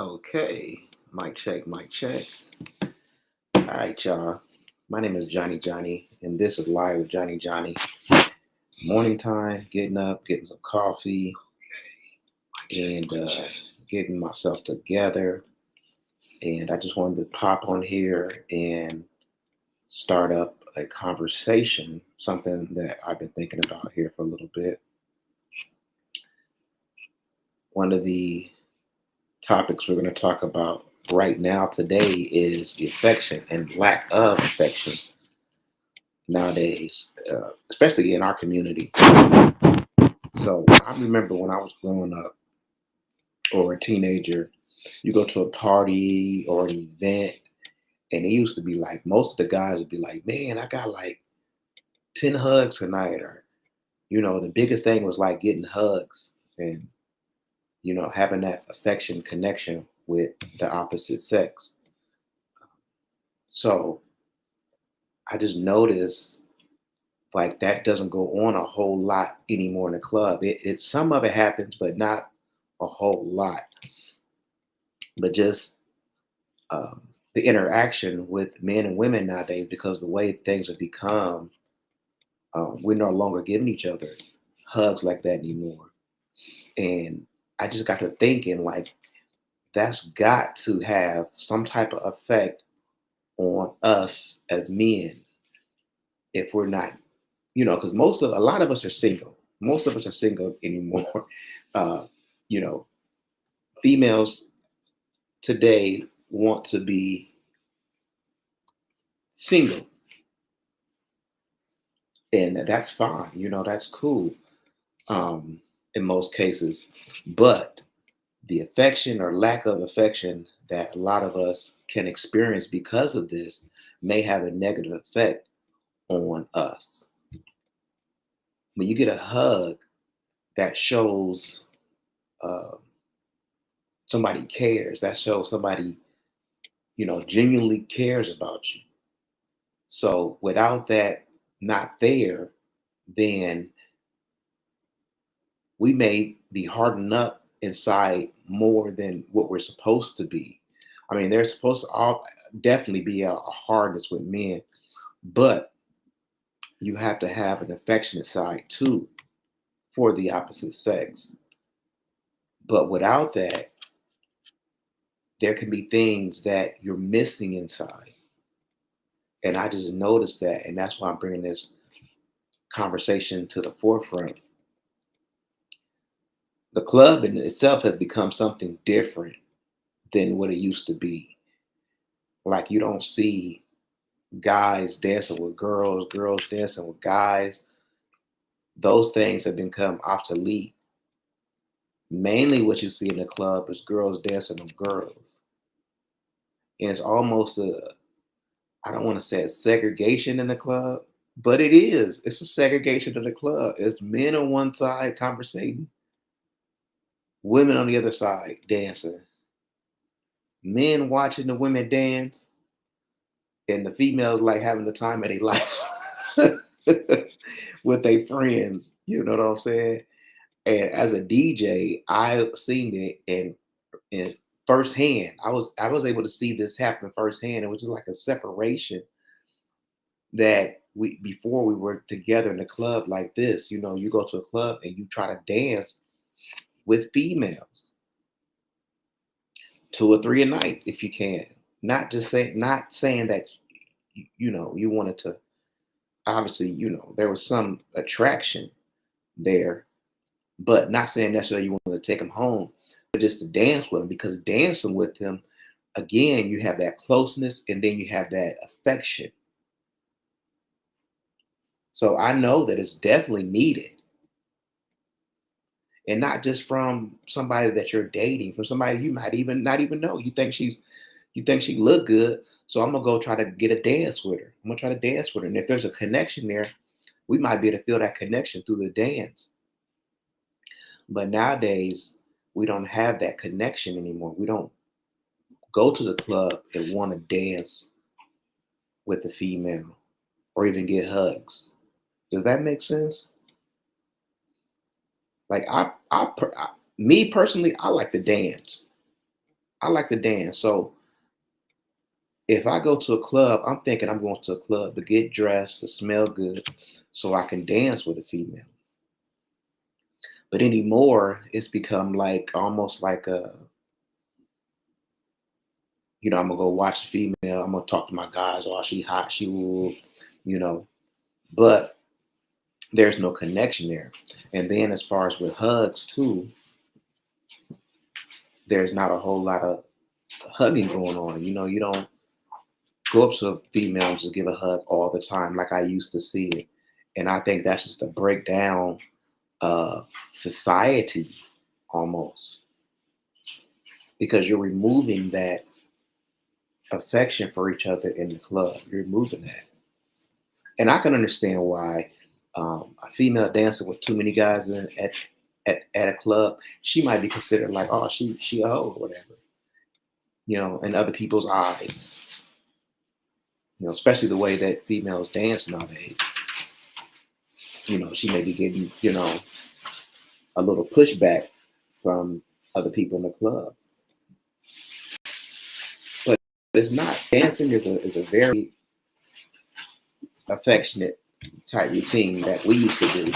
Okay, mic check, mic check. All right, y'all. My name is Johnny, and this is Live with Johnny. Morning time, getting up, getting some coffee, and getting myself together. And I just wanted to pop on here and start up a conversation, something that I've been thinking about here for a little bit. One of the topics we're going to talk about right now today is the affection and lack of affection nowadays, especially in our community. So I remember when I was growing up or a teenager, you go to a party or an event, and it used to be like most of the guys would be like, "Man, I got like 10 hugs tonight," or the biggest thing was like getting hugs and having that affection connection with the opposite sex. So I just noticed like that doesn't go on a whole lot anymore in the club. It some of it happens, but not a whole lot. But just um, the interaction with men and women nowadays, because the way things have become, we're no longer giving each other hugs like that anymore. And I just got to thinking like that's got to have some type of effect on us as men if we're not, because a lot of us are single. Most of us are single anymore. Uh, you know, Females today want to be single, and that's fine. That's cool in most cases. But the affection or lack of affection that a lot of us can experience because of this may have a negative effect on us. When you get a hug, that shows uh, somebody cares. That shows somebody, genuinely cares about you. So without that not there, then we may be hardened up inside more than what we're supposed to be. I mean, there's supposed to all definitely be a hardness with men, but you have to have an affectionate side too for the opposite sex. But without that, there can be things that you're missing inside. And I just noticed that, and that's why I'm bringing this conversation to the forefront. The club in itself has become something different than what it used to be. Like you don't see guys dancing with girls, girls dancing with guys. Those things have become obsolete. Mainly what you see in the club is girls dancing with girls. And it's almost I don't want to say a segregation in the club, but it is. It's a segregation in the club. It's men on one side conversating, women on the other side dancing, men watching the women dance, and the females like having the time of their life with their friends. You know what I'm saying? And as a DJ, I've seen it in firsthand. I was able to see this happen firsthand. It was just like a separation that we before we were together in a club like this. You go to a club and you try to dance with females, two or three a night if you can. Not saying that you wanted to. Obviously, there was some attraction there, but not saying necessarily you wanted to take them home, but just to dance with them because dancing with them, again, you have that closeness and then you have that affection. So I know that it's definitely needed, and not just from somebody that you're dating, from somebody you might even not even know. You think she look good, so I'm gonna go try to get a dance with her. I'm gonna try to dance with her, and if there's a connection there, we might be able to feel that connection through the dance. But nowadays, we don't have that connection anymore. We don't go to the club and want to dance with the female or even get hugs. Does that make sense? Like me personally, I like to dance. I like to dance. So if I go to a club, I'm thinking I'm going to a club to get dressed, to smell good, so I can dance with a female. But anymore, it's become like almost like I'm gonna go watch the female. I'm gonna talk to my guys. Oh, she hot. She will, you know. But there's no connection there. And then as far as with hugs too, there's not a whole lot of hugging going on. You don't go up to a female and just give a hug all the time like I used to see it. And I think that's just a breakdown of society almost because you're removing that affection for each other in the club. You're removing that. And I can understand why a female dancing with too many guys at a club, she might be considered like, oh, she a hoe or whatever, in other people's eyes. Especially the way that females dance nowadays. She may be getting, a little pushback from other people in the club. But it's not. Dancing is a very affectionate type routine that we used to do.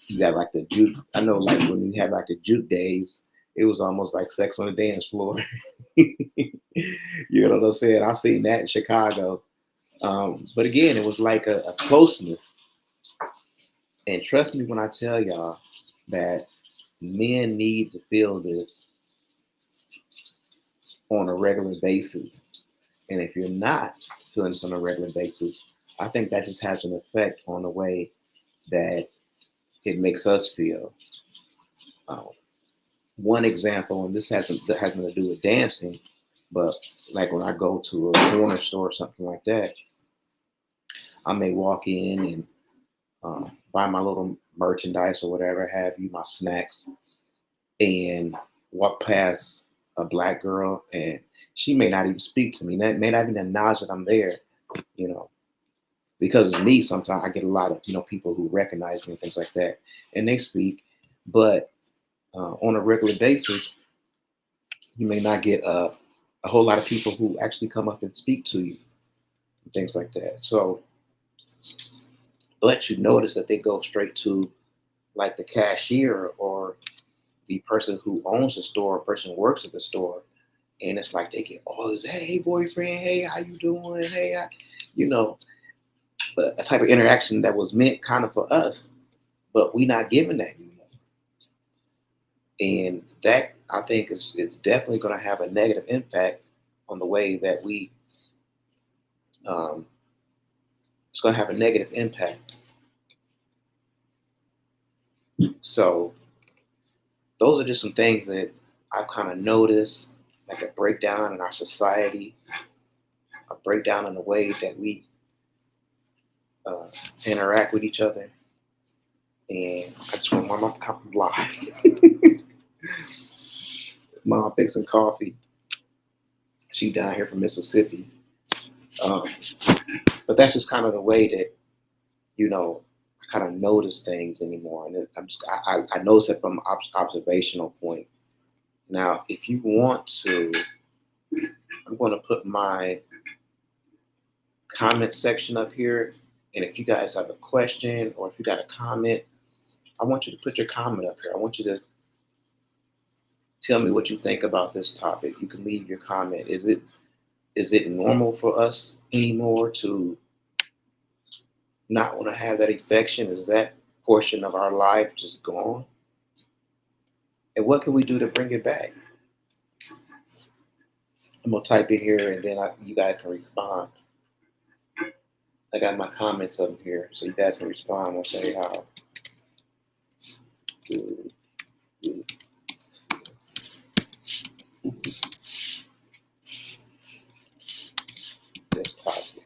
You got like the juke. I know, like when we had like the juke days, it was almost like sex on the dance floor. You know what I'm saying? I seen that in Chicago. But again, it was like a closeness. And trust me when I tell y'all that men need to feel this on a regular basis. And if you're not feeling this on a regular basis, I think that just has an effect on the way that it makes us feel. Um, One example, and this hasn't to do with dancing, but like when I go to a corner store or something like that, I may walk in and buy my little merchandise or whatever have you, my snacks, and walk past a black girl, and she may not even speak to me. That may not even acknowledge that I'm there, you know. Because of me, sometimes I get a lot of people who recognize me and things like that, and they speak, but on a regular basis, you may not get a whole lot of people who actually come up and speak to you, and things like that. So, but you notice that they go straight to like the cashier or the person who owns the store, or person who works at the store, and it's like they get all this, hey boyfriend, hey how you doing, hey, you know, a type of interaction that was meant kind of for us, but we not giving that anymore. And that I think is definitely going to have a negative impact on the way that we. Um, it's going to have a negative impact. So those are just some things that I've kind of noticed, like a breakdown in our society, a breakdown in the way that we uh, interact with each other. And I just want my mom to come live. Mom fixing coffee. She down here from Mississippi. Um, but that's just kind of the way that, I kind of notice things anymore. And I notice it from an observational point. Now, if you want to, I'm going to put my comment section up here. And if you guys have a question or if you got a comment, I want you to put your comment up here. I want you to tell me what you think about this topic. You can leave your comment. Is it normal for us anymore to not want to have that affection? Is that portion of our life just gone? And what can we do to bring it back? I'm gonna type it here, and then you guys can respond. I got my comments up here, so you guys can respond and say how do you this topic.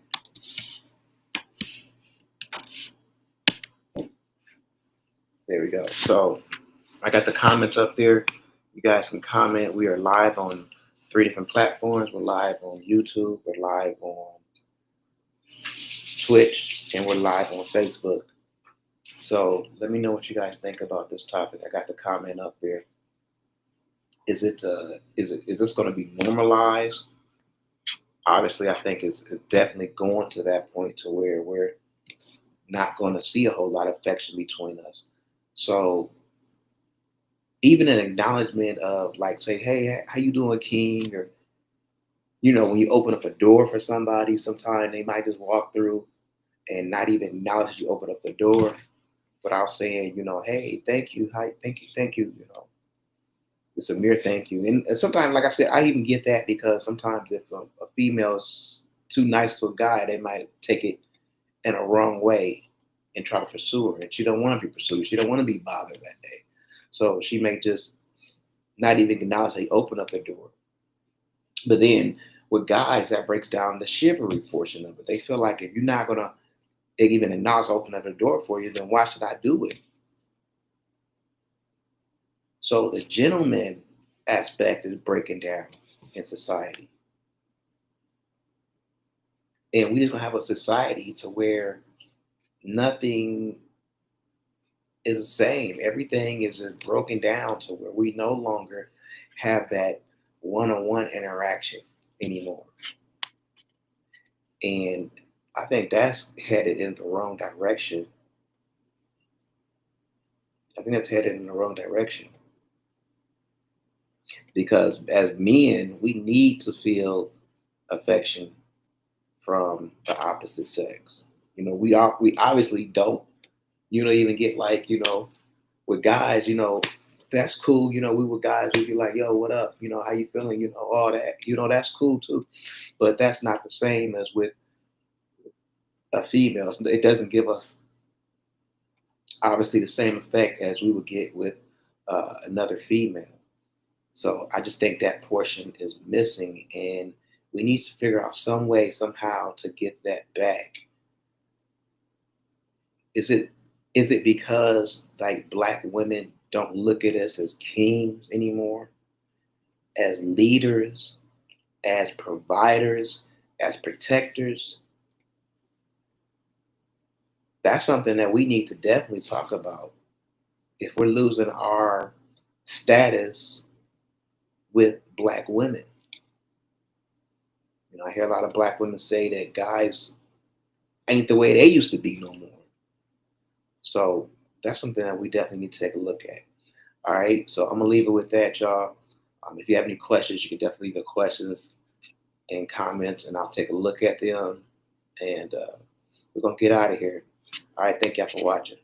There we go. So I got the comments up there. You guys can comment. We are live on 3 different platforms. We're live on YouTube. We're live on Twitch, and we're live on Facebook. So let me know what you guys think about this topic. I got the comment up there. Is this going to be normalized? Obviously, I think it's definitely going to that point to where we're not going to see a whole lot of affection between us. So even an acknowledgement of like say, hey, how you doing, King? Or when you open up a door for somebody, sometimes they might just walk through and not even acknowledge you open up the door without saying, hey, thank you, hi, thank you, it's a mere thank you. And sometimes, like I said, I even get that because sometimes if a female's too nice to a guy, they might take it in a wrong way and try to pursue her. And she don't want to be pursued. She don't want to be bothered that day. So she may just not even acknowledge they open up the door. But then with guys, that breaks down the chivalry portion of it. They feel like if you're not gonna even acknowledge open up the door for you, then why should I do it? So the gentleman aspect is breaking down in society. And we just gonna have a society to where nothing is the same. Everything is just broken down to where we no longer have that one-on-one interaction anymore. And I think that's headed in the wrong direction. I think that's headed in the wrong direction because as men, we need to feel affection from the opposite sex. We obviously don't, even get like, with guys, that's cool. We were guys, we'd be like, yo, what up? How you feeling? All that, that's cool too. But that's not the same as with a female. It doesn't give us obviously the same effect as we would get with another female. So I just think that portion is missing, and we need to figure out some way, somehow, to get that back. Is it because like black women don't look at us as kings anymore, as leaders, as providers, as protectors? That's something that we need to definitely talk about. If we're losing our status with black women, I hear a lot of black women say that guys ain't the way they used to be no more. So that's something that we definitely need to take a look at. All right, so I'm gonna leave it with that, y'all. If you have any questions, you can definitely leave your questions and comments, and I'll take a look at them. And we're gonna get out of here. All right, thank y'all for watching.